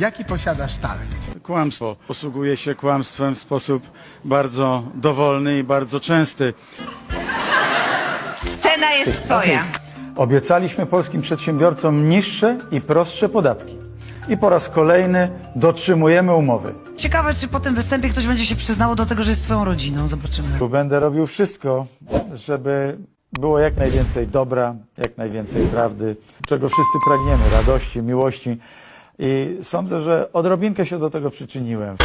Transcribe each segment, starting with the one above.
Jaki posiadasz talent? Kłamstwo. Posługuje się kłamstwem w sposób bardzo dowolny i bardzo częsty. Scena jest twoja. Obiecaliśmy polskim przedsiębiorcom niższe i prostsze podatki. I po raz kolejny dotrzymujemy umowy. Ciekawe, czy po tym występie ktoś będzie się przyznało do tego, że jest twoją rodziną. Zobaczymy. Będę robił wszystko, żeby było jak najwięcej dobra, jak najwięcej prawdy, czego wszyscy pragniemy, radości, miłości. I sądzę, że odrobinkę się do tego przyczyniłem.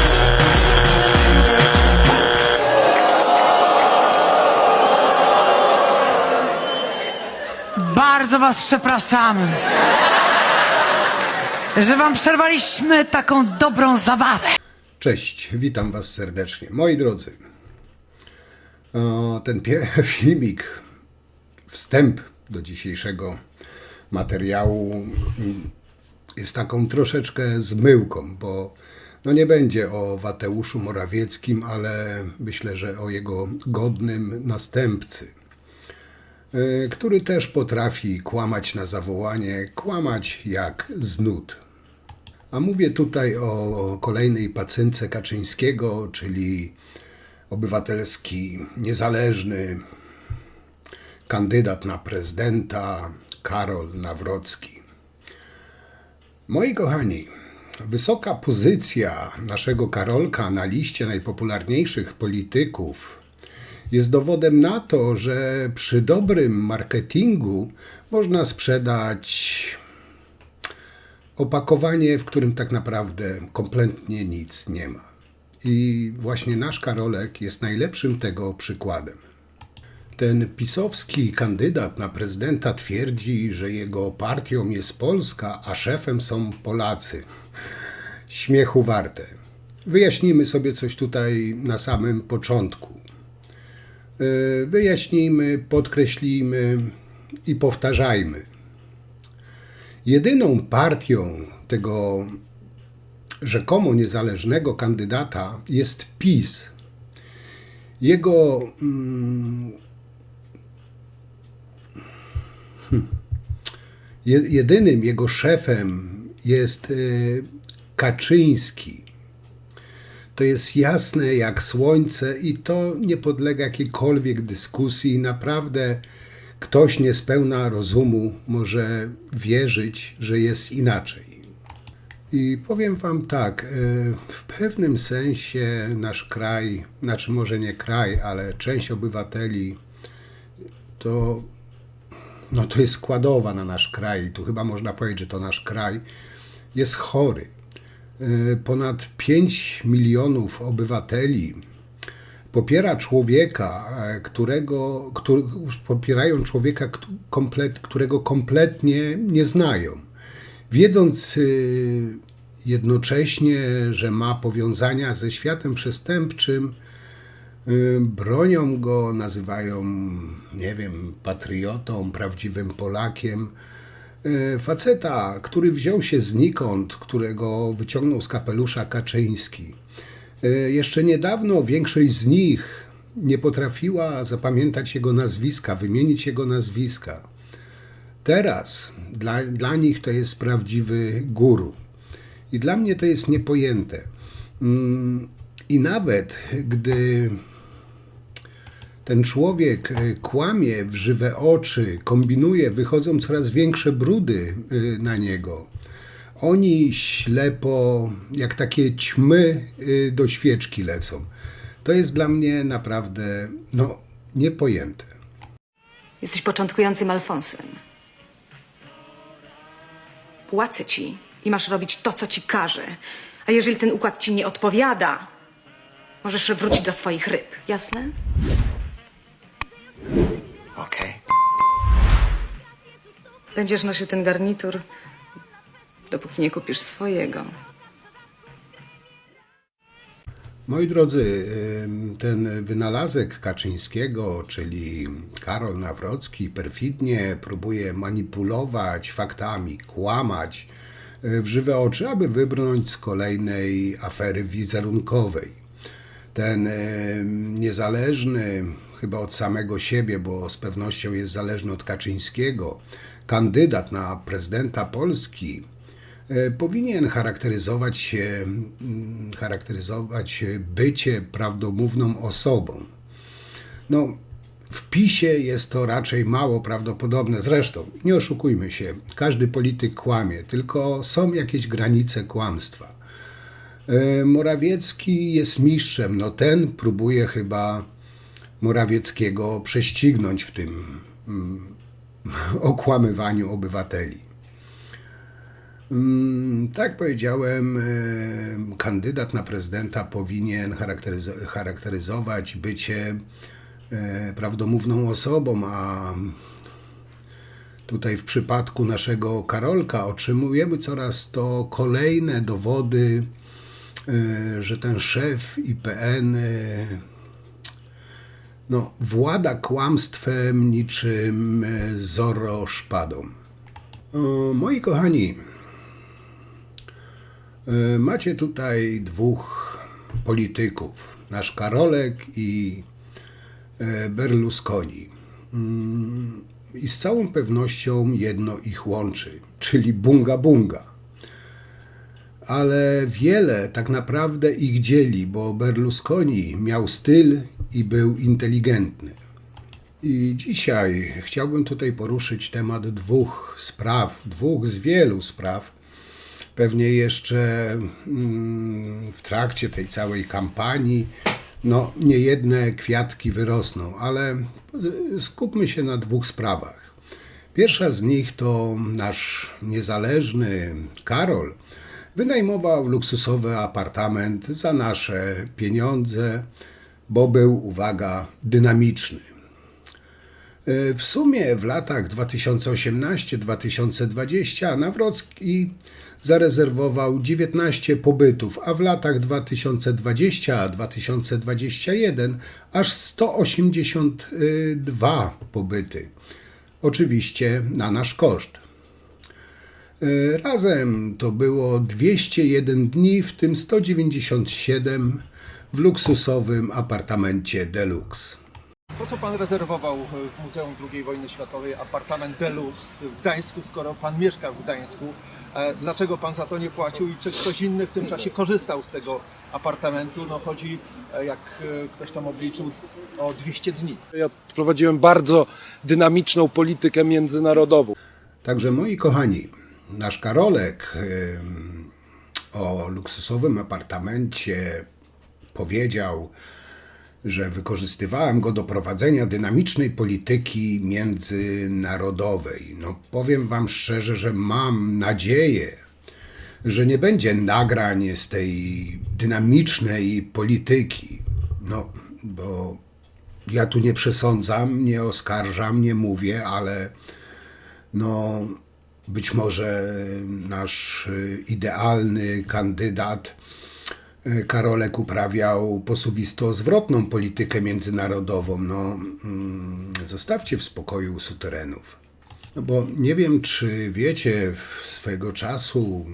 Bardzo was przepraszamy, że wam przerwaliśmy taką dobrą zabawę. Cześć, witam Was serdecznie. Moi drodzy, ten filmik, wstęp do dzisiejszego materiału jest taką troszeczkę zmyłką, bo nie będzie o Wateuszu Morawieckim, ale myślę, że o jego godnym następcy, który też potrafi kłamać na zawołanie, kłamać jak z nut. A mówię tutaj o kolejnej pacynce Kaczyńskiego, czyli obywatelski, niezależny kandydat na prezydenta Karol Nawrocki. Moi kochani, wysoka pozycja naszego Karolka na liście najpopularniejszych polityków jest dowodem na to, że przy dobrym marketingu można sprzedać opakowanie, w którym tak naprawdę kompletnie nic nie ma. I właśnie nasz Karolek jest najlepszym tego przykładem. Ten pisowski kandydat na prezydenta twierdzi, że jego partią jest Polska, a szefem są Polacy. Śmiechu warte. Wyjaśnijmy sobie coś tutaj na samym początku. Wyjaśnijmy, podkreślimy i powtarzajmy. Jedyną partią tego rzekomo niezależnego kandydata jest PiS. Jedynym jego szefem jest Kaczyński. To jest jasne jak słońce i to nie podlega jakiejkolwiek dyskusji. Naprawdę ktoś niespełna rozumu może wierzyć, że jest inaczej. I powiem wam tak, w pewnym sensie nasz kraj, znaczy może nie kraj, ale część obywateli to jest składowa na nasz kraj. Tu chyba można powiedzieć, że to nasz kraj jest chory. Ponad 5 milionów obywateli popiera człowieka, popierają człowieka, którego kompletnie nie znają. Wiedząc jednocześnie, że ma powiązania ze światem przestępczym, bronią go, nazywają, nie wiem, patriotą, prawdziwym Polakiem. Faceta, który wziął się znikąd, którego wyciągnął z kapelusza Kaczyński. Jeszcze niedawno większość z nich nie potrafiła zapamiętać jego nazwiska, wymienić jego nazwiska. Teraz dla nich to jest prawdziwy guru. I dla mnie to jest niepojęte. I nawet gdy ten człowiek kłamie w żywe oczy, kombinuje, wychodzą coraz większe brudy na niego. Oni ślepo, jak takie ćmy do świeczki lecą. To jest dla mnie naprawdę, niepojęte. Jesteś początkującym Alfonsem. Płacę ci i masz robić to, co ci każę. A jeżeli ten układ ci nie odpowiada, możesz wrócić do swoich ryb. Jasne? Okej. Będziesz nosił ten garnitur, dopóki nie kupisz swojego. Moi drodzy, ten wynalazek Kaczyńskiego, czyli Karol Nawrocki, perfidnie próbuje manipulować faktami, kłamać w żywe oczy, aby wybrnąć z kolejnej afery wizerunkowej. Ten niezależny, chyba od samego siebie, bo z pewnością jest zależny od Kaczyńskiego, kandydat na prezydenta Polski powinien charakteryzować bycie prawdomówną osobą. No, w PiS-ie jest to raczej mało prawdopodobne. Zresztą, nie oszukujmy się, każdy polityk kłamie, tylko są jakieś granice kłamstwa. Morawiecki jest mistrzem, no ten próbuje chyba Morawieckiego prześcignąć w tym okłamywaniu obywateli. Tak powiedziałem, kandydat na prezydenta powinien charakteryzować bycie prawdomówną osobą, a tutaj w przypadku naszego Karolka otrzymujemy coraz to kolejne dowody, że ten szef IPN włada kłamstwem niczym Zorro szpadą. Moi kochani, macie tutaj dwóch polityków, nasz Karolek i Berlusconi. I z całą pewnością jedno ich łączy, czyli bunga bunga. Ale wiele tak naprawdę ich dzieli, bo Berlusconi miał styl i był inteligentny. I dzisiaj chciałbym tutaj poruszyć temat dwóch spraw, dwóch z wielu spraw. Pewnie jeszcze w trakcie tej całej kampanii niejedne kwiatki wyrosną, ale skupmy się na dwóch sprawach. Pierwsza z nich to nasz niezależny Karol wynajmował luksusowy apartament za nasze pieniądze, bo był, uwaga, dynamiczny. W sumie w latach 2018-2020 Nawrocki zarezerwował 19 pobytów, a w latach 2020-2021 aż 182 pobyty. Oczywiście na nasz koszt. Razem to było 201 dni, w tym 197 w luksusowym apartamencie deluxe. Po co pan rezerwował w Muzeum II Wojny Światowej apartament deluxe w Gdańsku, skoro pan mieszka w Gdańsku? Dlaczego pan za to nie płacił i czy ktoś inny w tym czasie korzystał z tego apartamentu? Chodzi, jak ktoś tam obliczył, o 200 dni. Ja prowadziłem bardzo dynamiczną politykę międzynarodową. Także moi kochani, nasz Karolek o luksusowym apartamencie powiedział, że wykorzystywałem go do prowadzenia dynamicznej polityki międzynarodowej. Powiem wam szczerze, że mam nadzieję, że nie będzie nagrań z tej dynamicznej polityki. Bo ja tu nie przesądzam, nie oskarżam, nie mówię, ale być może nasz idealny kandydat Karolek uprawiał posuwisto zwrotną politykę międzynarodową. Zostawcie w spokoju suterenów. Bo nie wiem, czy wiecie, swego czasu,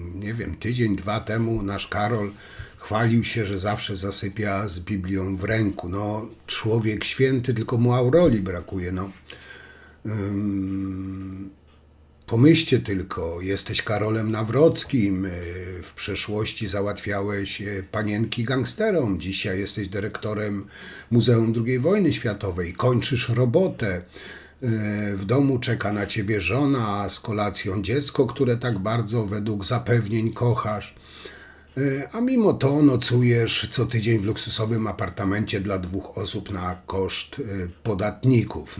tydzień, dwa temu nasz Karol chwalił się, że zawsze zasypia z Biblią w ręku. Człowiek święty, tylko mu auroli brakuje. Pomyślcie tylko, jesteś Karolem Nawrockim, w przeszłości załatwiałeś panienki gangsterom, dzisiaj jesteś dyrektorem Muzeum II Wojny Światowej, kończysz robotę, w domu czeka na ciebie żona, a z kolacją dziecko, które tak bardzo według zapewnień kochasz, a mimo to nocujesz co tydzień w luksusowym apartamencie dla 2 osób na koszt podatników.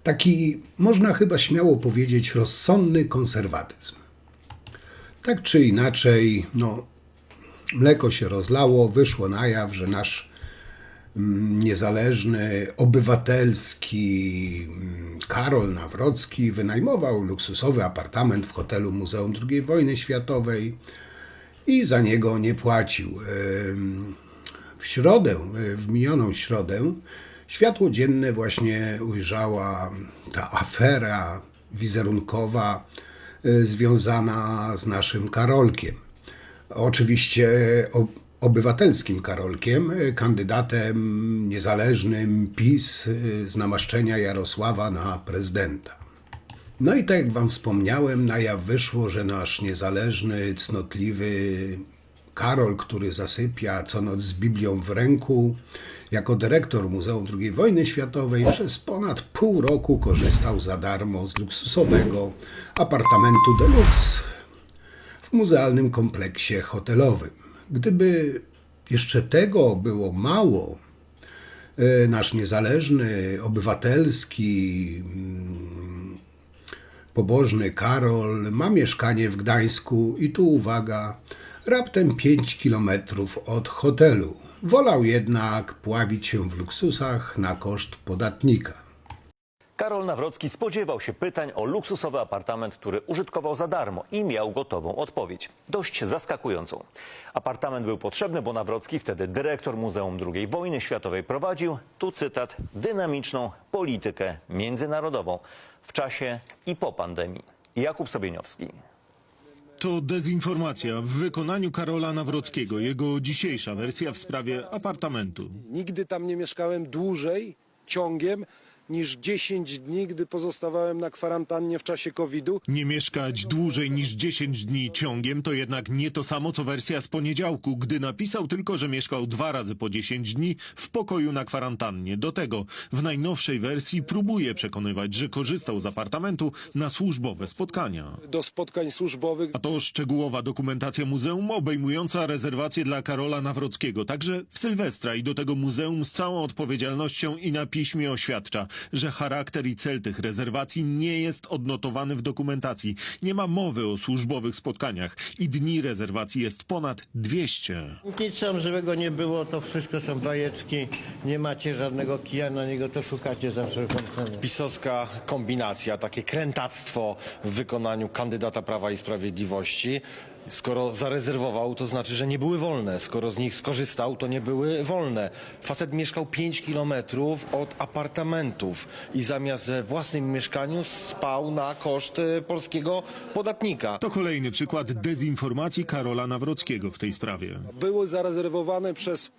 Taki, można chyba śmiało powiedzieć, rozsądny konserwatyzm. Tak czy inaczej, mleko się rozlało, wyszło na jaw, że nasz niezależny, obywatelski Karol Nawrocki wynajmował luksusowy apartament w hotelu Muzeum II Wojny Światowej i za niego nie płacił. W minioną środę, światło dzienne właśnie ujrzała ta afera wizerunkowa związana z naszym Karolkiem. Oczywiście obywatelskim Karolkiem, kandydatem niezależnym PiS z namaszczenia Jarosława na prezydenta. No i tak jak wam wspomniałem, na jaw wyszło, że nasz niezależny, cnotliwy Karol, który zasypia co noc z Biblią w ręku, jako dyrektor Muzeum II Wojny Światowej przez ponad pół roku korzystał za darmo z luksusowego apartamentu deluxe w muzealnym kompleksie hotelowym. Gdyby jeszcze tego było mało, nasz niezależny, obywatelski, pobożny Karol ma mieszkanie w Gdańsku i tu uwaga, raptem 5 kilometrów od hotelu. Wolał jednak pławić się w luksusach na koszt podatnika. Karol Nawrocki spodziewał się pytań o luksusowy apartament, który użytkował za darmo i miał gotową odpowiedź. Dość zaskakującą. Apartament był potrzebny, bo Nawrocki, wtedy dyrektor Muzeum II Wojny Światowej, prowadził, tu cytat, dynamiczną politykę międzynarodową w czasie i po pandemii. Jakub Sobieniowski. To dezinformacja w wykonaniu Karola Nawrockiego. Jego dzisiejsza wersja w sprawie apartamentu. Nigdy tam nie mieszkałem dłużej ciągiem niż 10 dni, gdy pozostawałem na kwarantannie w czasie COVID-u. Nie mieszkać dłużej niż 10 dni ciągiem to jednak nie to samo co wersja z poniedziałku, gdy napisał tylko, że mieszkał 2 razy po 10 dni w pokoju na kwarantannie. Do tego w najnowszej wersji próbuje przekonywać, że korzystał z apartamentu na służbowe spotkania. Do spotkań służbowych. A to szczegółowa dokumentacja muzeum obejmująca rezerwację dla Karola Nawrockiego, także w Sylwestra, i do tego muzeum z całą odpowiedzialnością i na piśmie oświadcza, że charakter i cel tych rezerwacji nie jest odnotowany w dokumentacji. Nie ma mowy o służbowych spotkaniach i dni rezerwacji jest ponad 200. Nic tam złego nie było, to wszystko są bajeczki. Nie macie żadnego kija na niego, to szukacie za wszelką cenę. Pisowska kombinacja, takie krętactwo w wykonaniu kandydata Prawa i Sprawiedliwości. Skoro zarezerwował, to znaczy, że nie były wolne. Skoro z nich skorzystał, to nie były wolne. Facet mieszkał 5 kilometrów od apartamentów i zamiast we własnym mieszkaniu spał na koszt polskiego podatnika. To kolejny przykład dezinformacji Karola Nawrockiego w tej sprawie. Były zarezerwowane przez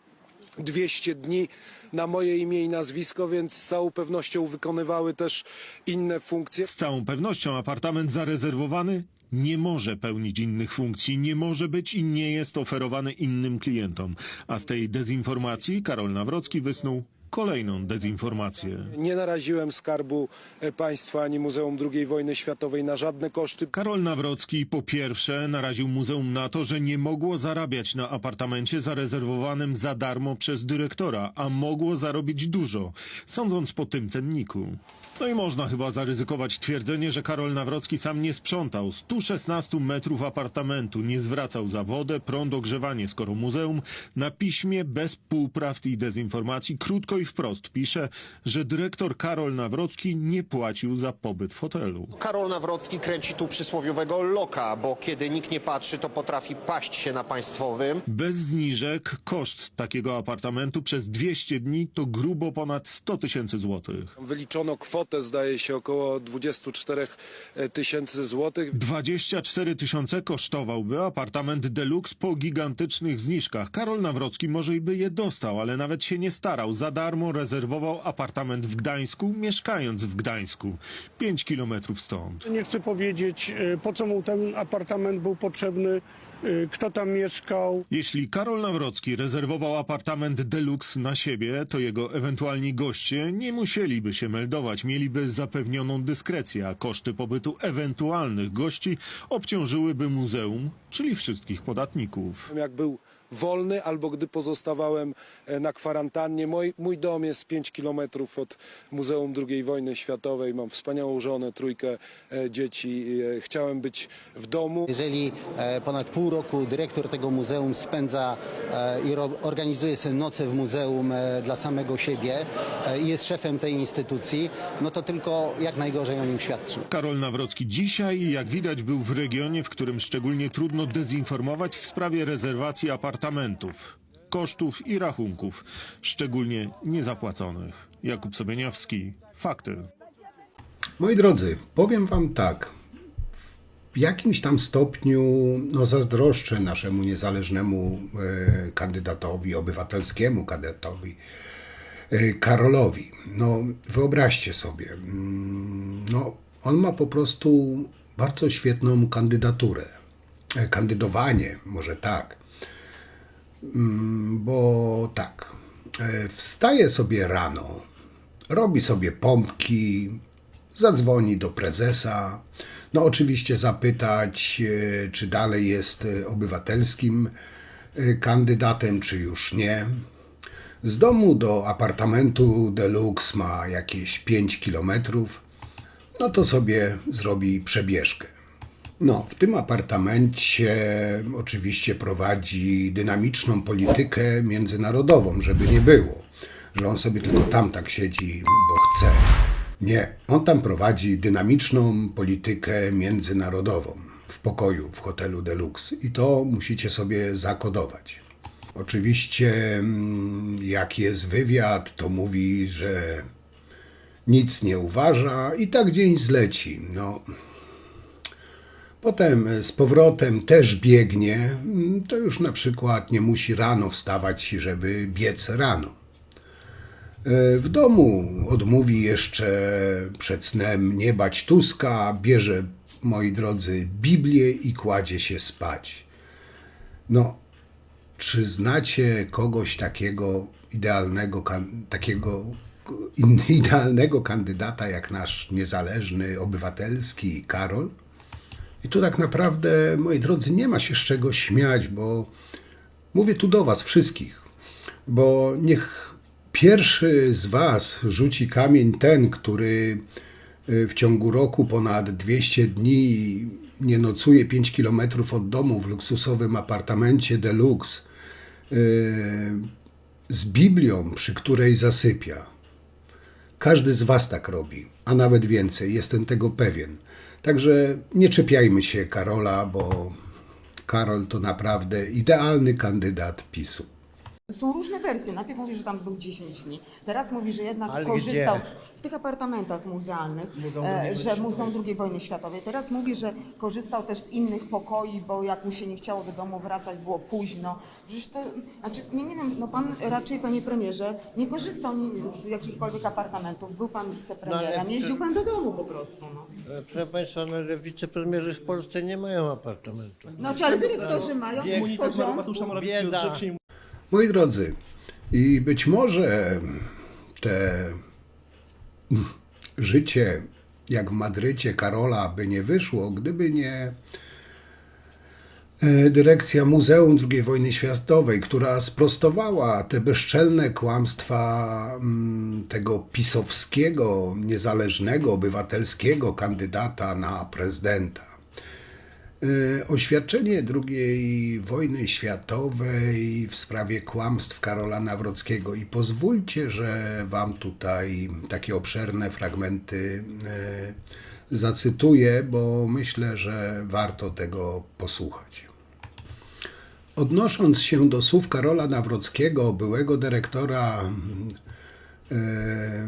200 dni na moje imię i nazwisko, więc z całą pewnością wykonywały też inne funkcje. Z całą pewnością apartament zarezerwowany nie może pełnić innych funkcji, nie może być i nie jest oferowany innym klientom. A z tej dezinformacji Karol Nawrocki wysnuł kolejną dezinformację. Nie naraziłem Skarbu Państwa ani Muzeum II Wojny Światowej na żadne koszty. Karol Nawrocki po pierwsze naraził muzeum na to, że nie mogło zarabiać na apartamencie zarezerwowanym za darmo przez dyrektora, a mogło zarobić dużo, sądząc po tym cenniku. No i można chyba zaryzykować twierdzenie, że Karol Nawrocki sam nie sprzątał 116 metrów apartamentu, nie zwracał za wodę, prąd, ogrzewanie, skoro muzeum na piśmie bez półprawd i dezinformacji krótko i wprost pisze, że dyrektor Karol Nawrocki nie płacił za pobyt w hotelu. Karol Nawrocki kręci tu przysłowiowego loka, bo kiedy nikt nie patrzy, to potrafi paść się na państwowym. Bez zniżek koszt takiego apartamentu przez 200 dni to grubo ponad 100 000 złotych. Wyliczono kwotę, zdaje się, około 24 000 złotych. 24 000 kosztowałby apartament deluxe po gigantycznych zniżkach. Karol Nawrocki może i by je dostał, ale nawet się nie starał. Za darmo rezerwował apartament w Gdańsku, mieszkając w Gdańsku. 5 kilometrów stąd. Nie chcę powiedzieć, po co mu ten apartament był potrzebny, kto tam mieszkał. Jeśli Karol Nawrocki rezerwował apartament deluxe na siebie, to jego ewentualni goście nie musieliby się meldować, mieliby zapewnioną dyskrecję, a koszty pobytu ewentualnych gości obciążyłyby muzeum, czyli wszystkich podatników. Jak był wolny albo gdy pozostawałem na kwarantannie. Mój dom jest 5 kilometrów od Muzeum II Wojny Światowej. Mam wspaniałą żonę, 3 dzieci. Chciałem być w domu. Jeżeli ponad pół roku dyrektor tego muzeum spędza i organizuje sobie noce w muzeum dla samego siebie i jest szefem tej instytucji, no to tylko jak najgorzej o nim świadczy. Karol Nawrocki dzisiaj, jak widać, był w regionie, w którym szczególnie trudno dezinformować w sprawie rezerwacji apartamentów, kosztów i rachunków, szczególnie niezapłaconych. Jakub Sobieniowski, Fakty. Moi drodzy, powiem wam tak. W jakimś tam stopniu zazdroszczę naszemu niezależnemu kandydatowi, obywatelskiemu kandydatowi Karolowi. Wyobraźcie sobie, On ma po prostu bardzo świetną kandydaturę. Kandydowanie, może tak. Bo tak, wstaje sobie rano, robi sobie pompki, zadzwoni do prezesa, no oczywiście zapytać, czy dalej jest obywatelskim kandydatem, czy już nie. Z domu do apartamentu deluxe ma jakieś 5 kilometrów, no to sobie zrobi przebieżkę. No, w tym apartamencie oczywiście prowadzi dynamiczną politykę międzynarodową, żeby nie było, że on sobie tylko tam tak siedzi, bo chce. Nie, on tam prowadzi dynamiczną politykę międzynarodową w pokoju, w hotelu deluxe i to musicie sobie zakodować. Oczywiście jak jest wywiad, to mówi, że nic nie uważa i tak dzień zleci. No. Potem z powrotem też biegnie, to już na przykład nie musi rano wstawać, żeby biec rano. W domu odmówi jeszcze przed snem nie bać Tuska, bierze, moi drodzy, Biblię i kładzie się spać. No, czy znacie kogoś takiego idealnego kandydata jak nasz niezależny, obywatelski Karol? I tu tak naprawdę, moi drodzy, nie ma się z czego śmiać, bo mówię tu do was wszystkich, bo niech pierwszy z was rzuci kamień ten, który w ciągu roku ponad 200 dni nie nocuje 5 kilometrów od domu w luksusowym apartamencie deluxe z Biblią, przy której zasypia. Każdy z was tak robi, a nawet więcej, jestem tego pewien. Także nie czepiajmy się Karola, bo Karol to naprawdę idealny kandydat PiS-u. Są różne wersje. Najpierw mówi, że tam był 10 dni. Teraz mówi, że jednak Ale korzystał gdzie? w tych apartamentach muzealnych, że Muzeum II Wojny Światowej. Teraz mówi, że korzystał też z innych pokoi, bo jak mu się nie chciało do domu wracać, było późno. Przecież to, znaczy, nie wiem, no pan raczej, panie premierze, nie korzystał z jakichkolwiek apartamentów. Był pan wicepremierem, jeździł pan do domu po prostu. No. Proszę państwa, no, ale wicepremierzy w Polsce nie mają apartamentów. Znaczy, ale dyrektorzy mają, w porządku. Bieda. Moi drodzy, i być może te życie jak w Madrycie Karola by nie wyszło, gdyby nie dyrekcja Muzeum II Wojny Światowej, która sprostowała te bezczelne kłamstwa tego pisowskiego, niezależnego, obywatelskiego kandydata na prezydenta. Oświadczenie II wojny światowej w sprawie kłamstw Karola Nawrockiego i pozwólcie, że wam tutaj takie obszerne fragmenty zacytuję, bo myślę, że warto tego posłuchać. Odnosząc się do słów Karola Nawrockiego, byłego dyrektora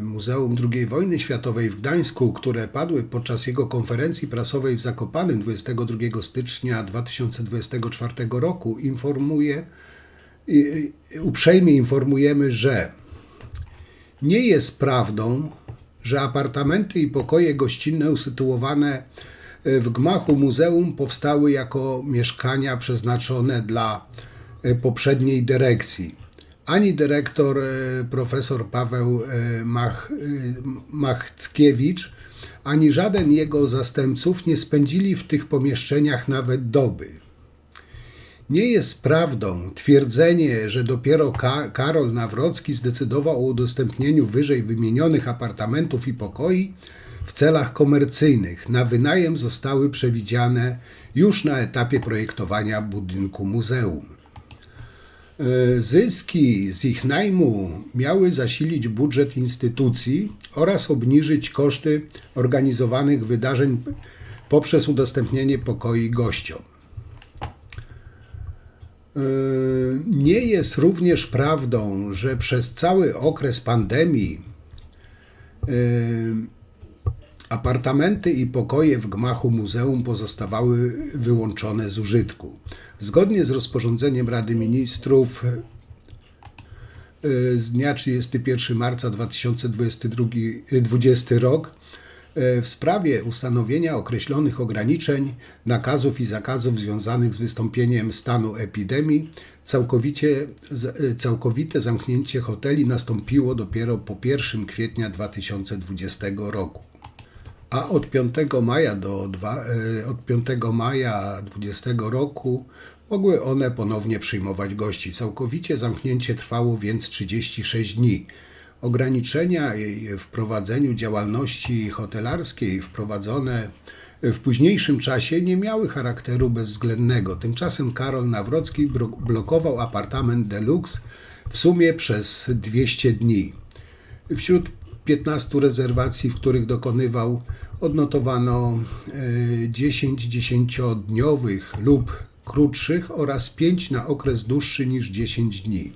Muzeum II Wojny Światowej w Gdańsku, które padły podczas jego konferencji prasowej w Zakopanem 22 stycznia 2024 roku, uprzejmie informujemy, że nie jest prawdą, że apartamenty i pokoje gościnne usytuowane w gmachu muzeum powstały jako mieszkania przeznaczone dla poprzedniej dyrekcji. Ani dyrektor profesor Paweł Machckiewicz, ani żaden jego zastępców nie spędzili w tych pomieszczeniach nawet doby. Nie jest prawdą twierdzenie, że dopiero Karol Nawrocki zdecydował o udostępnieniu wyżej wymienionych apartamentów i pokoi w celach komercyjnych. Na wynajem zostały przewidziane już na etapie projektowania budynku muzeum. Zyski z ich najmu miały zasilić budżet instytucji oraz obniżyć koszty organizowanych wydarzeń poprzez udostępnienie pokoi gościom. Nie jest również prawdą, że przez cały okres pandemii apartamenty i pokoje w gmachu muzeum pozostawały wyłączone z użytku. Zgodnie z rozporządzeniem Rady Ministrów z dnia 31 marca 2020 rok w sprawie ustanowienia określonych ograniczeń, nakazów i zakazów związanych z wystąpieniem stanu epidemii. Całkowite zamknięcie hoteli nastąpiło dopiero po 1 kwietnia 2020 roku. A od 5 maja 2020 roku mogły one ponownie przyjmować gości. Całkowicie zamknięcie trwało więc 36 dni. Ograniczenia w prowadzeniu działalności hotelarskiej wprowadzone w późniejszym czasie nie miały charakteru bezwzględnego. Tymczasem Karol Nawrocki blokował apartament Deluxe w sumie przez 200 dni. Wśród 15 rezerwacji, w których dokonywał, odnotowano 10 10-dniowych lub krótszych oraz 5 na okres dłuższy niż 10 dni.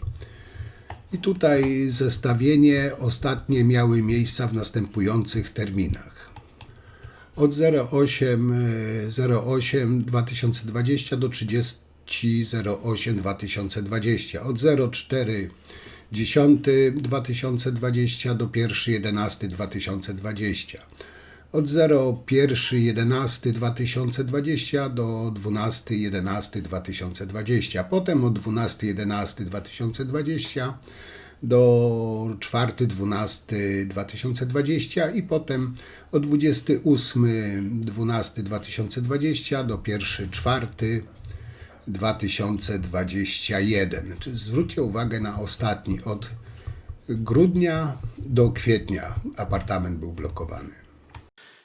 I tutaj zestawienie ostatnie miały miejsca w następujących terminach. Od 08/08/2020 do 30/08/2020. Od 04/10/2020 do 1/11/2020. Od 01/11/2020 do 12/11/2020. Potem od 12/11/2020 do 4/12/2020 i potem od 28/12/2020 do 1/4/2021. Zwróćcie uwagę na ostatni. Od grudnia do kwietnia apartament był blokowany.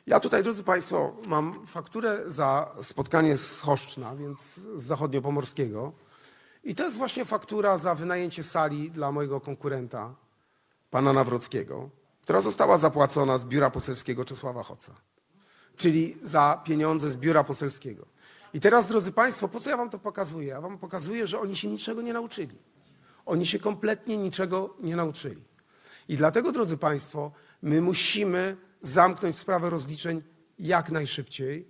Ja tutaj, drodzy Państwo, mam fakturę za spotkanie z Choszczna, więc z zachodniopomorskiego. I to jest właśnie faktura za wynajęcie sali dla mojego konkurenta, pana Nawrockiego, która została zapłacona z biura poselskiego Czesława Hoca, czyli za pieniądze z biura poselskiego. I teraz, drodzy Państwo, po co ja wam to pokazuję? Ja wam pokazuję, że oni się niczego nie nauczyli. Oni się kompletnie niczego nie nauczyli. I dlatego, drodzy Państwo, my musimy zamknąć sprawę rozliczeń jak najszybciej.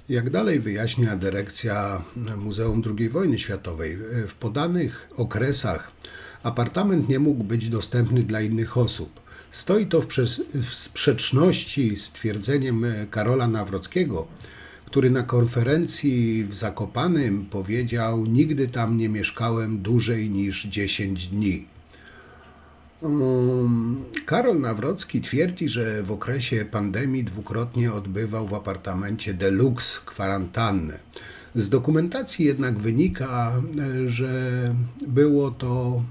Jak dalej wyjaśnia dyrekcja Muzeum II Wojny Światowej, w podanych okresach apartament nie mógł być dostępny dla innych osób. Stoi to w sprzeczności z twierdzeniem Karola Nawrockiego, który na konferencji w Zakopanem powiedział: nigdy tam nie mieszkałem dłużej niż 10 dni. Karol Nawrocki twierdzi, że w okresie pandemii dwukrotnie odbywał w apartamencie Deluxe kwarantannę. Z dokumentacji jednak wynika, że było to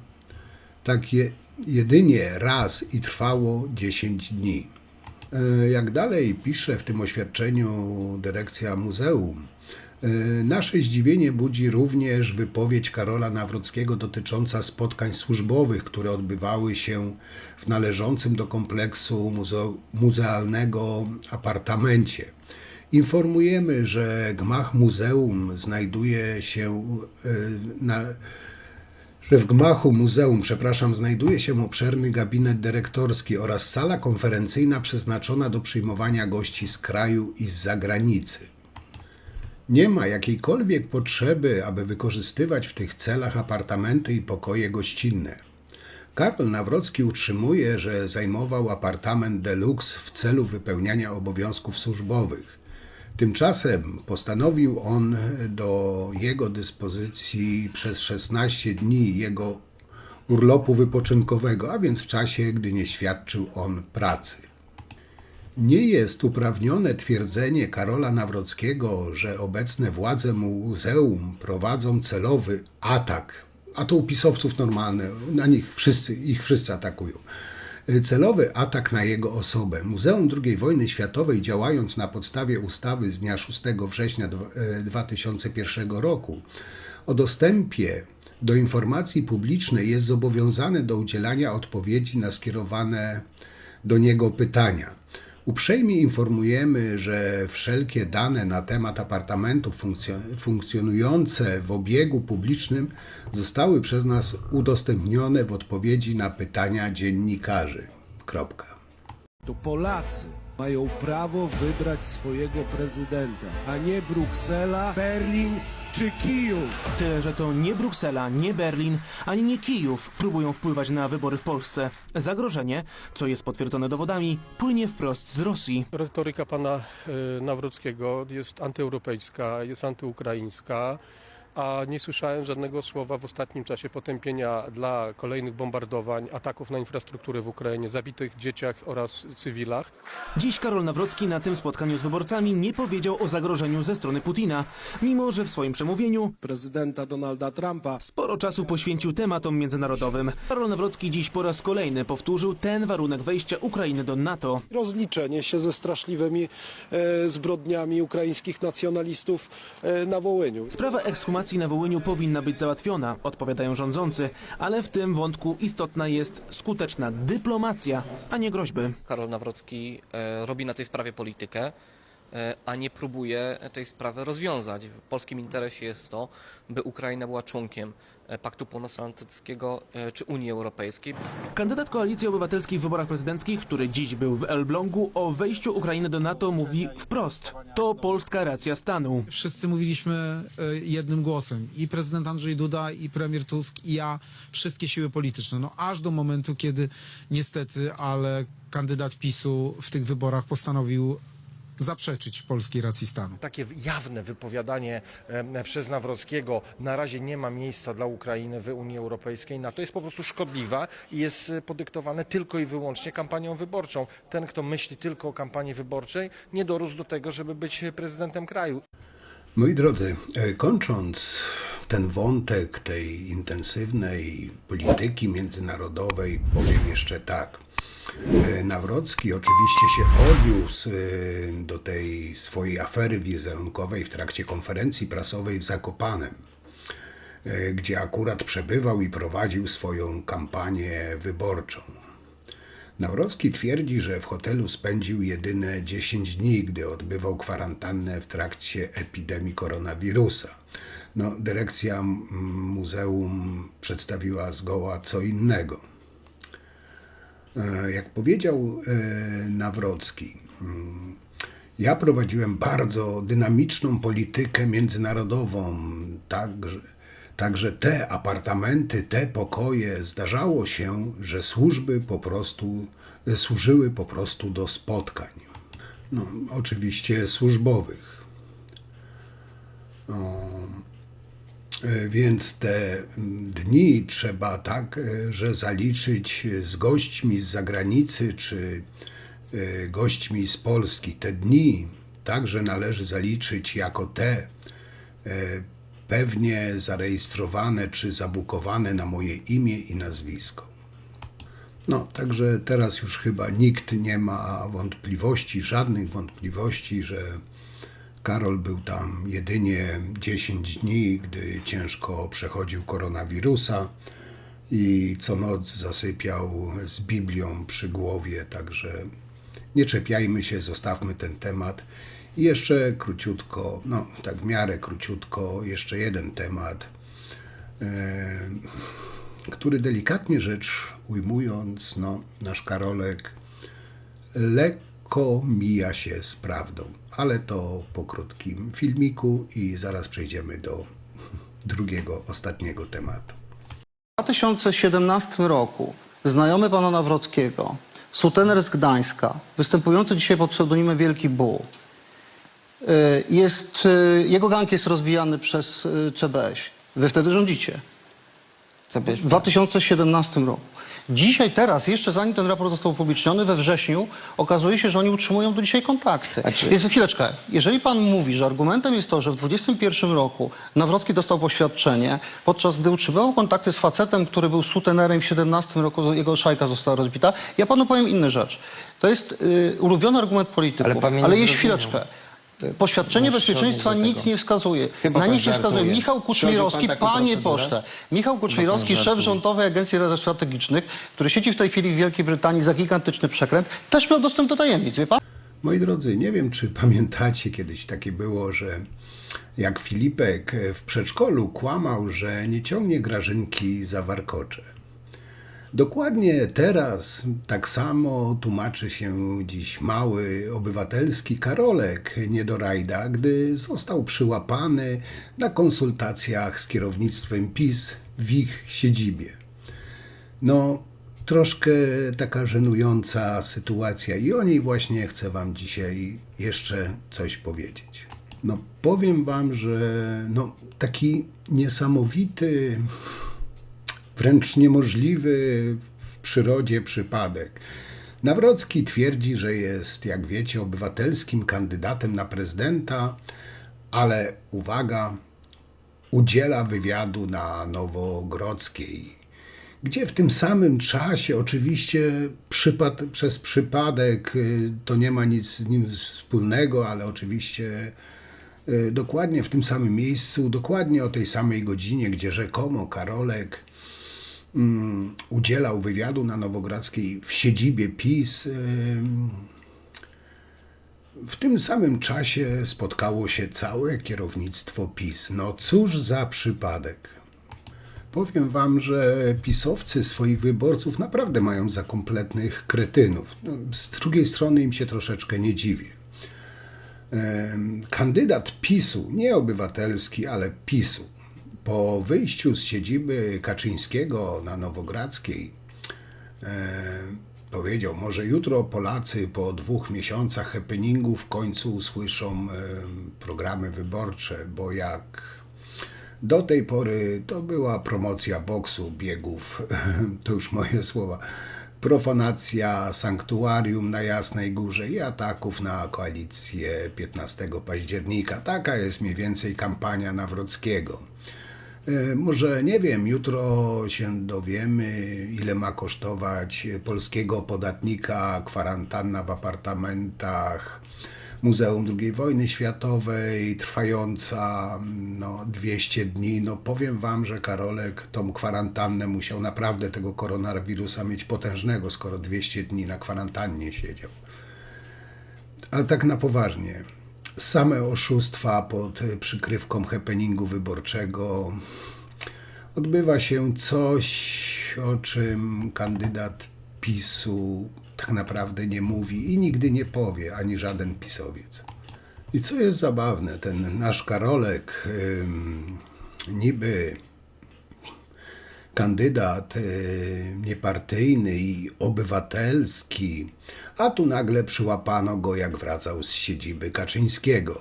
takie jedynie raz i trwało 10 dni. Jak dalej pisze w tym oświadczeniu dyrekcja muzeum, nasze zdziwienie budzi również wypowiedź Karola Nawrockiego dotycząca spotkań służbowych, które odbywały się w należącym do kompleksu muzealnego apartamencie. Informujemy, że gmach muzeum znajduje się że w gmachu muzeum, znajduje się obszerny gabinet dyrektorski oraz sala konferencyjna przeznaczona do przyjmowania gości z kraju i z zagranicy. Nie ma jakiejkolwiek potrzeby, aby wykorzystywać w tych celach apartamenty i pokoje gościnne. Karol Nawrocki utrzymuje, że zajmował apartament Deluxe w celu wypełniania obowiązków służbowych. Tymczasem postanowił on do jego dyspozycji przez 16 dni jego urlopu wypoczynkowego, a więc w czasie, gdy nie świadczył on pracy. Nie jest uprawnione twierdzenie Karola Nawrockiego, że obecne władze muzeum prowadzą celowy atak, a to u pisowców normalne, na nich wszyscy atakują. Celowy atak na jego osobę. Muzeum II Wojny Światowej, działając na podstawie ustawy z dnia 6 września 2001 roku o dostępie do informacji publicznej, jest zobowiązane do udzielania odpowiedzi na skierowane do niego pytania. Uprzejmie informujemy, że wszelkie dane na temat apartamentów funkcjonujące w obiegu publicznym zostały przez nas udostępnione w odpowiedzi na pytania dziennikarzy. Kropka. To Polacy Mają prawo wybrać swojego prezydenta, a nie Bruksela, Berlin czy Kijów. Tyle, że to nie Bruksela, nie Berlin, ani nie Kijów próbują wpływać na wybory w Polsce. Zagrożenie, co jest potwierdzone dowodami, płynie wprost z Rosji. Retoryka pana Nawrockiego jest antyeuropejska, jest antyukraińska, a nie słyszałem żadnego słowa w ostatnim czasie potępienia dla kolejnych bombardowań, ataków na infrastrukturę w Ukrainie, zabitych dzieciach oraz cywilach. Dziś Karol Nawrocki na tym spotkaniu z wyborcami nie powiedział o zagrożeniu ze strony Putina, mimo że w swoim przemówieniu Prezydenta Donalda Trumpa sporo czasu poświęcił tematom międzynarodowym. Karol Nawrocki dziś po raz kolejny powtórzył ten warunek wejścia Ukrainy do NATO. rozliczenie się ze straszliwymi zbrodniami ukraińskich nacjonalistów na Wołyniu. Sprawa ekshumacji na Wołyniu powinna być załatwiona, odpowiadają rządzący, ale w tym wątku istotna jest skuteczna dyplomacja, a nie groźby. Karol Nawrocki robi na tej sprawie politykę, a nie próbuje tej sprawy rozwiązać. W polskim interesie jest to, by Ukraina była członkiem Paktu Północnoatlantyckiego czy Unii Europejskiej. Kandydat Koalicji Obywatelskiej w wyborach prezydenckich, który dziś był w Elblągu, o wejściu Ukrainy do NATO mówi wprost. To polska racja stanu. Wszyscy mówiliśmy jednym głosem. I prezydent Andrzej Duda, i premier Tusk, i ja, wszystkie siły polityczne. No aż do momentu, kiedy niestety, ale kandydat PiS-u w tych wyborach postanowił zaprzeczyć polskiej racji stanu. Takie jawne wypowiadanie przez Nawrockiego, na razie nie ma miejsca dla Ukrainy w Unii Europejskiej, NATO, jest po prostu szkodliwa i jest podyktowane tylko i wyłącznie kampanią wyborczą. Ten, kto myśli tylko o kampanii wyborczej, nie dorósł do tego, żeby być prezydentem kraju. Moi drodzy, kończąc ten wątek tej intensywnej polityki międzynarodowej, powiem jeszcze tak. Nawrocki oczywiście się odniósł do tej swojej afery wizerunkowej w trakcie konferencji prasowej w Zakopanem, gdzie akurat przebywał i prowadził swoją kampanię wyborczą. Nawrocki twierdzi, że w hotelu spędził jedyne 10 dni, gdy odbywał kwarantannę w trakcie epidemii koronawirusa. No, dyrekcja muzeum przedstawiła zgoła co innego. Jak powiedział Nawrocki, ja prowadziłem bardzo dynamiczną politykę międzynarodową, także te apartamenty, te pokoje, zdarzało się, że służyły po prostu do spotkań, no, oczywiście służbowych. Więc te dni trzeba że zaliczyć z gośćmi z zagranicy czy gośćmi z Polski. Te dni także należy zaliczyć jako te pewnie zarejestrowane czy zabukowane na moje imię i nazwisko. No, także teraz już chyba nikt nie ma wątpliwości, żadnych wątpliwości, że Karol był tam jedynie 10 dni, gdy ciężko przechodził koronawirusa i co noc zasypiał z Biblią przy głowie, także nie czepiajmy się, zostawmy ten temat. I jeszcze króciutko, no tak w miarę króciutko, jeszcze jeden temat, który delikatnie rzecz ujmując, no, nasz Karolek lekko mija się z prawdą, ale to po krótkim filmiku i zaraz przejdziemy do drugiego, ostatniego tematu. W 2017 roku znajomy pana Nawrockiego, sutener z Gdańska, występujący dzisiaj pod pseudonimem Wielki Buł, jego gang jest rozbijany przez CBŚ. Wy wtedy rządzicie. W 2017 roku. Dzisiaj, teraz, jeszcze zanim ten raport został upubliczniony, we wrześniu, okazuje się, że oni utrzymują do dzisiaj kontakty. Więc chwileczkę, jeżeli pan mówi, że argumentem jest to, że w 2021 roku Nawrocki dostał poświadczenie, podczas gdy utrzymywał kontakty z facetem, który był sutenerem, w 2017 roku jego szajka została rozbita, ja panu powiem inną rzecz. To jest ulubiony argument polityków, ale jeśli chwileczkę. Poświadczenie bezpieczeństwa nic nie wskazuje. Na nic nie wskazuje. Michał Kuczmierowski, panie pośle, Michał Kuczmierowski, szef Rządowej Agencji Rezerw Strategicznych, który siedzi w tej chwili w Wielkiej Brytanii za gigantyczny przekręt, też miał dostęp do tajemnic, wie pan? Moi drodzy, nie wiem, czy pamiętacie, kiedyś takie było, że jak Filipek w przedszkolu kłamał, że nie ciągnie Grażynki za warkocze. Dokładnie teraz tak samo tłumaczy się dziś mały obywatelski Karolek Niedorajda, gdy został przyłapany na konsultacjach z kierownictwem PiS w ich siedzibie. No, troszkę taka żenująca sytuacja i o niej właśnie chcę wam dzisiaj jeszcze coś powiedzieć. No, powiem wam, że taki niesamowity, wręcz niemożliwy w przyrodzie przypadek. Nawrocki twierdzi, że jest, jak wiecie, obywatelskim kandydatem na prezydenta, ale uwaga, udziela wywiadu na Nowogrodzkiej, gdzie w tym samym czasie, oczywiście przez przypadek, to nie ma nic z nim wspólnego, ale oczywiście dokładnie w tym samym miejscu, dokładnie o tej samej godzinie, gdzie rzekomo Karolek udzielał wywiadu na Nowogrodzkiej w siedzibie PiS, w tym samym czasie spotkało się całe kierownictwo PiS. No cóż za przypadek. Powiem wam, że pisowcy swoich wyborców naprawdę mają za kompletnych kretynów. No, z drugiej strony im się troszeczkę nie dziwię. Kandydat PiS-u, nie obywatelski, ale PiS-u, po wyjściu z siedziby Kaczyńskiego na Nowogrodzkiej powiedział, może jutro Polacy po 2 miesiącach happeningu w końcu usłyszą programy wyborcze, bo jak do tej pory to była promocja boksu, biegów, to już moje słowa, profanacja sanktuarium na Jasnej Górze i ataków na koalicję 15 października. Taka jest mniej więcej kampania Nawrockiego. Może, nie wiem, jutro się dowiemy, ile ma kosztować polskiego podatnika kwarantanna w apartamentach Muzeum II Wojny Światowej, trwająca 200 dni. No powiem wam, że Karolek tą kwarantannę musiał naprawdę tego koronawirusa mieć potężnego, skoro 200 dni na kwarantannie siedział. Ale tak na poważnie. Same oszustwa pod przykrywką happeningu wyborczego. Odbywa się coś, o czym kandydat PiS-u tak naprawdę nie mówi i nigdy nie powie, ani żaden pisowiec. I co jest zabawne, ten nasz Karolek, niby kandydat niepartyjny i obywatelski, a tu nagle przyłapano go, jak wracał z siedziby Kaczyńskiego.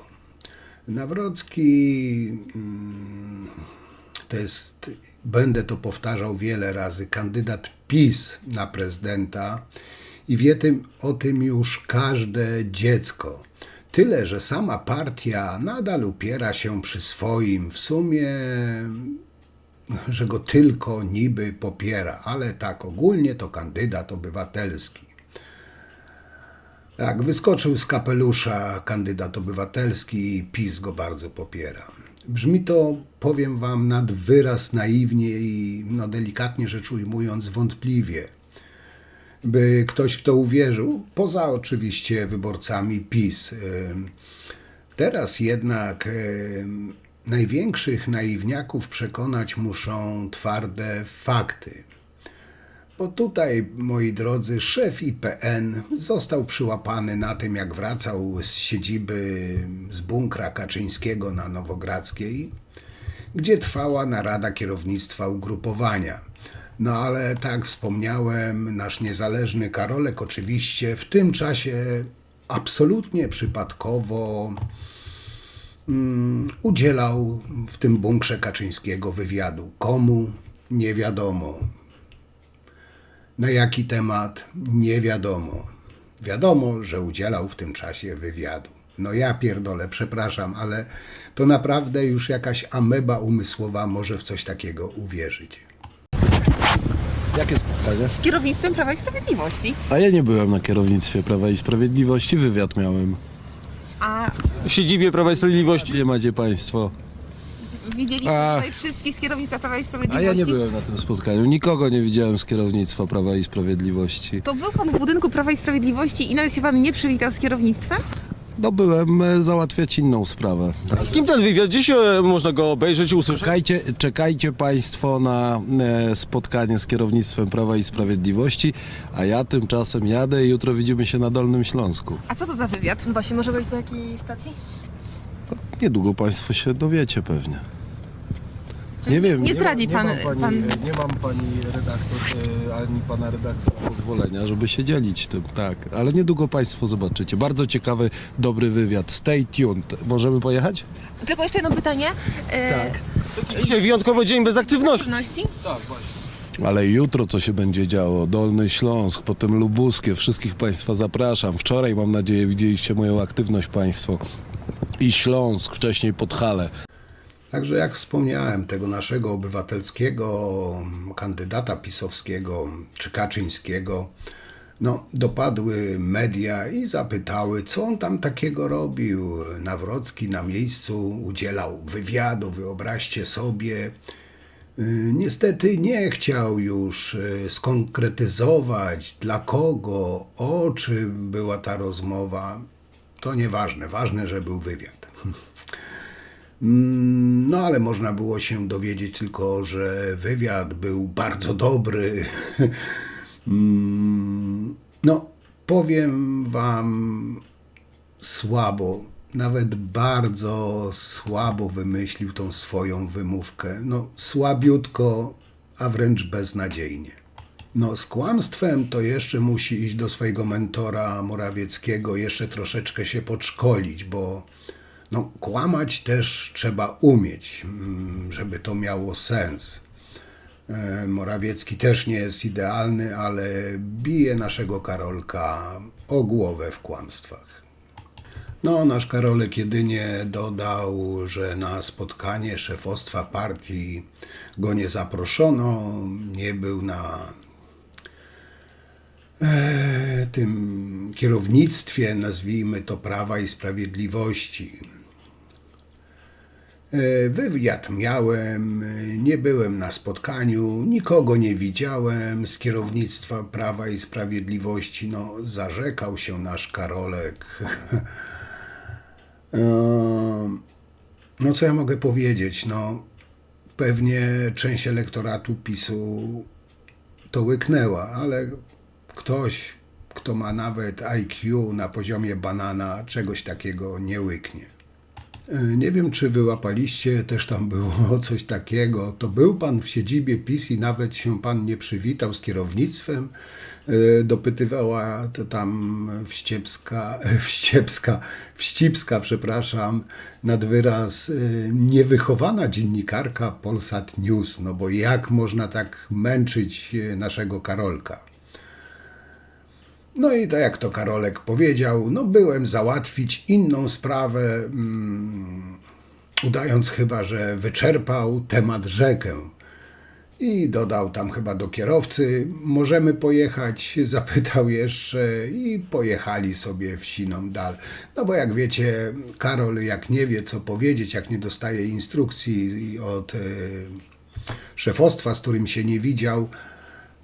Nawrocki to jest, będę to powtarzał wiele razy, kandydat PiS na prezydenta i wie o tym już każde dziecko. Tyle, że sama partia nadal upiera się przy swoim, w sumie, że go tylko niby popiera, ale tak ogólnie to kandydat obywatelski. Jak wyskoczył z kapelusza kandydat obywatelski, PiS go bardzo popiera. Brzmi to, powiem wam, nad wyraz naiwnie i delikatnie rzecz ujmując wątpliwie, by ktoś w to uwierzył, poza oczywiście wyborcami PiS. Teraz jednak największych naiwniaków przekonać muszą twarde fakty. Bo tutaj, moi drodzy, szef IPN został przyłapany na tym, jak wracał z siedziby, z bunkra Kaczyńskiego na Nowogrodzkiej, gdzie trwała narada kierownictwa ugrupowania. No ale tak wspomniałem, nasz niezależny Karolek oczywiście w tym czasie absolutnie przypadkowo udzielał w tym bunkrze Kaczyńskiego wywiadu. Komu? Nie wiadomo. Na jaki temat? Nie wiadomo. Wiadomo, że udzielał w tym czasie wywiadu. No ja pierdolę, przepraszam, ale to naprawdę już jakaś ameba umysłowa może w coś takiego uwierzyć. Jakie spotkanie? Z kierownictwem Prawa i Sprawiedliwości. A ja nie byłem na kierownictwie Prawa i Sprawiedliwości, wywiad miałem. A W siedzibie Prawa i Sprawiedliwości. Gdzie macie państwo? widzieliśmy tutaj wszystkich z kierownictwa Prawa i A Sprawiedliwości. ja nie byłem na tym spotkaniu. Nikogo nie widziałem z kierownictwa Prawa i Sprawiedliwości. To był pan w budynku Prawa i Sprawiedliwości i nawet się pan nie przywitał z kierownictwem? No byłem załatwiać inną sprawę. A z kim ten wywiad? Gdzieś można go obejrzeć, usłyszeć? Czekajcie Państwo na spotkanie z kierownictwem Prawa i Sprawiedliwości, a ja tymczasem jadę i jutro widzimy się na Dolnym Śląsku. A co to za wywiad? No właśnie, może być do jakiej stacji? Niedługo Państwo się dowiecie pewnie. Nie wiem. Nie zdradzi pan... Nie mam pani redaktor, ani pana redaktora pozwolenia, żeby się dzielić tym, tak. Ale niedługo Państwo zobaczycie. Bardzo ciekawy, dobry wywiad. Stay tuned. Możemy pojechać? Tylko jeszcze jedno pytanie. Tak. Dzisiaj wyjątkowy dzień bez aktywności. Tak, właśnie. Ale jutro co się będzie działo? Dolny Śląsk, potem Lubuskie. Wszystkich Państwa zapraszam. Wczoraj, mam nadzieję, widzieliście moją aktywność Państwo. I Śląsk, wcześniej Podhale. Także jak wspomniałem, tego naszego obywatelskiego kandydata pisowskiego czy Kaczyńskiego, no, dopadły media i zapytały, co on tam takiego robił. Nawrocki na miejscu udzielał wywiadu, wyobraźcie sobie. Niestety nie chciał już skonkretyzować, dla kogo, o czym była ta rozmowa. To nieważne, ważne, że był wywiad. No ale można było się dowiedzieć tylko, że wywiad był bardzo dobry. No, powiem wam słabo, nawet bardzo słabo wymyślił tą swoją wymówkę. No, słabiutko, a wręcz beznadziejnie. No, z kłamstwem to jeszcze musi iść do swojego mentora Morawieckiego, jeszcze troszeczkę się podszkolić, bo no, kłamać też trzeba umieć, żeby to miało sens. Morawiecki też nie jest idealny, ale bije naszego Karolka o głowę w kłamstwach. No, nasz Karolek jedynie dodał, że na spotkanie szefostwa partii go nie zaproszono, nie był na tym kierownictwie, nazwijmy to, Prawa i Sprawiedliwości. Wywiad miałem, nie byłem na spotkaniu, nikogo nie widziałem z kierownictwa Prawa i Sprawiedliwości. No, zarzekał się nasz Karolek. No, co ja mogę powiedzieć? No, pewnie część elektoratu PiS-u to łyknęła, ale ktoś, kto ma nawet IQ na poziomie banana, czegoś takiego nie łyknie. Nie wiem, czy wyłapaliście, też tam było coś takiego. To był pan w siedzibie PiS i nawet się pan nie przywitał z kierownictwem. Dopytywała to tam Wścibska, przepraszam, nad wyraz niewychowana dziennikarka Polsat News. No bo jak można tak męczyć naszego Karolka? No i tak jak to Karolek powiedział, no byłem załatwić inną sprawę, udając chyba, że wyczerpał temat rzekę. I dodał tam chyba do kierowcy, możemy pojechać, zapytał jeszcze i pojechali sobie wsiną dal. No bo jak wiecie, Karol jak nie wie co powiedzieć, jak nie dostaje instrukcji od szefostwa, z którym się nie widział,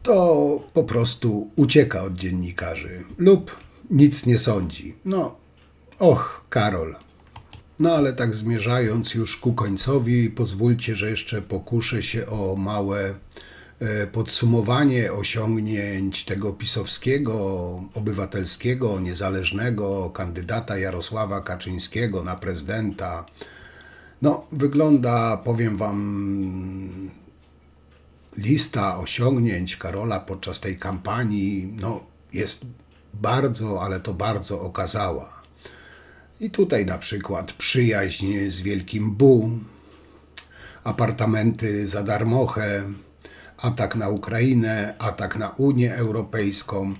to po prostu ucieka od dziennikarzy lub nic nie sądzi. No, och, Karol. No ale tak zmierzając już ku końcowi, pozwólcie, że jeszcze pokuszę się o małe podsumowanie osiągnięć tego pisowskiego, obywatelskiego, niezależnego kandydata Jarosława Kaczyńskiego na prezydenta. No, wygląda, powiem wam, lista osiągnięć Karola podczas tej kampanii, no, jest bardzo, ale to bardzo okazała. I tutaj na przykład przyjaźń z Wielkim Bu, apartamenty za darmochę, atak na Ukrainę, atak na Unię Europejską,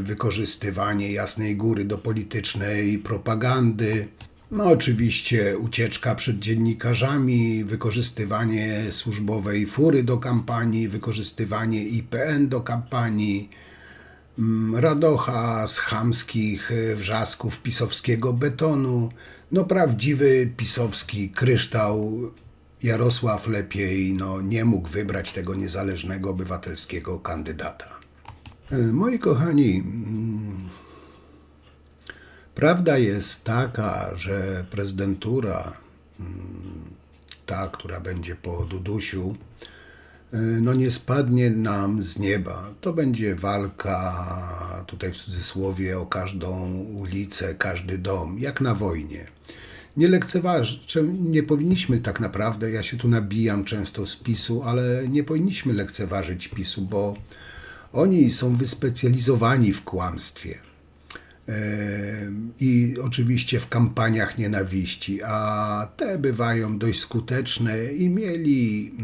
wykorzystywanie Jasnej Góry do politycznej propagandy. No oczywiście ucieczka przed dziennikarzami, wykorzystywanie służbowej fury do kampanii, wykorzystywanie IPN do kampanii, radocha z chamskich wrzasków pisowskiego betonu. No prawdziwy pisowski kryształ. Jarosław lepiej nie mógł wybrać tego niezależnego obywatelskiego kandydata. Moi kochani, Prawda jest taka, że prezydentura, ta, która będzie po Dudusiu, no nie spadnie nam z nieba. To będzie walka, tutaj w cudzysłowie, o każdą ulicę, każdy dom, jak na wojnie. Nie powinniśmy tak naprawdę, ja się tu nabijam często z PiS-u, ale nie powinniśmy lekceważyć PiS-u, bo oni są wyspecjalizowani w kłamstwie. I oczywiście w kampaniach nienawiści, a te bywają dość skuteczne i mieli,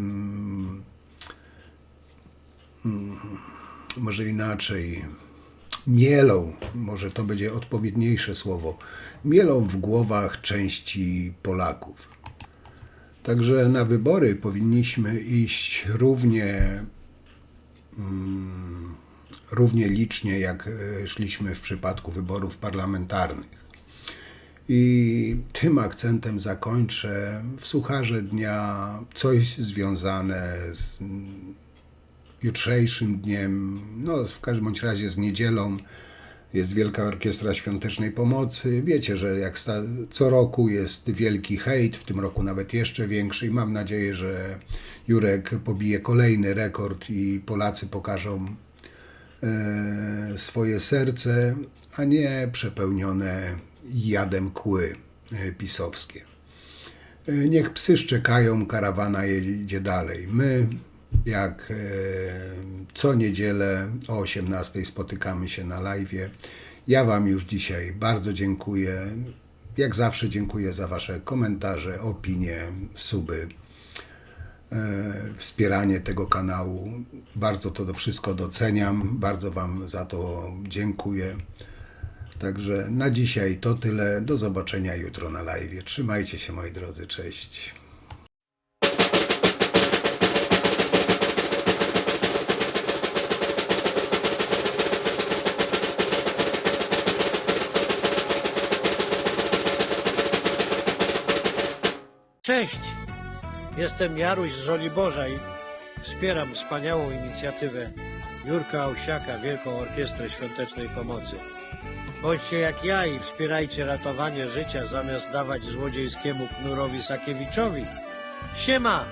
może inaczej, mielą, może to będzie odpowiedniejsze słowo, mielą w głowach części Polaków. Także na wybory powinniśmy iść równie licznie, jak szliśmy w przypadku wyborów parlamentarnych. I tym akcentem zakończę w sucharze dnia coś związane z jutrzejszym dniem, no w każdym bądź razie z niedzielą. Jest Wielka Orkiestra Świątecznej Pomocy. Wiecie, że jak co roku jest wielki hejt, w tym roku nawet jeszcze większy i mam nadzieję, że Jurek pobije kolejny rekord i Polacy pokażą swoje serce, a nie przepełnione jadem kły pisowskie. Niech psy szczekają, karawana jedzie dalej. My, jak co niedzielę o 18:00 spotykamy się na live'ie. Ja Wam już dzisiaj bardzo dziękuję. Jak zawsze dziękuję za Wasze komentarze, opinie, suby, wspieranie tego kanału. Bardzo to wszystko doceniam. Bardzo Wam za to dziękuję. Także na dzisiaj to tyle. Do zobaczenia jutro na live'ie. Trzymajcie się, moi drodzy. Cześć. Cześć! Jestem Jaruś z Żoliborza i wspieram wspaniałą inicjatywę Jurka Owsiaka, Wielką Orkiestrę Świątecznej Pomocy. Bądźcie jak ja i wspierajcie ratowanie życia zamiast dawać złodziejskiemu Knurowi Sakiewiczowi. Siema!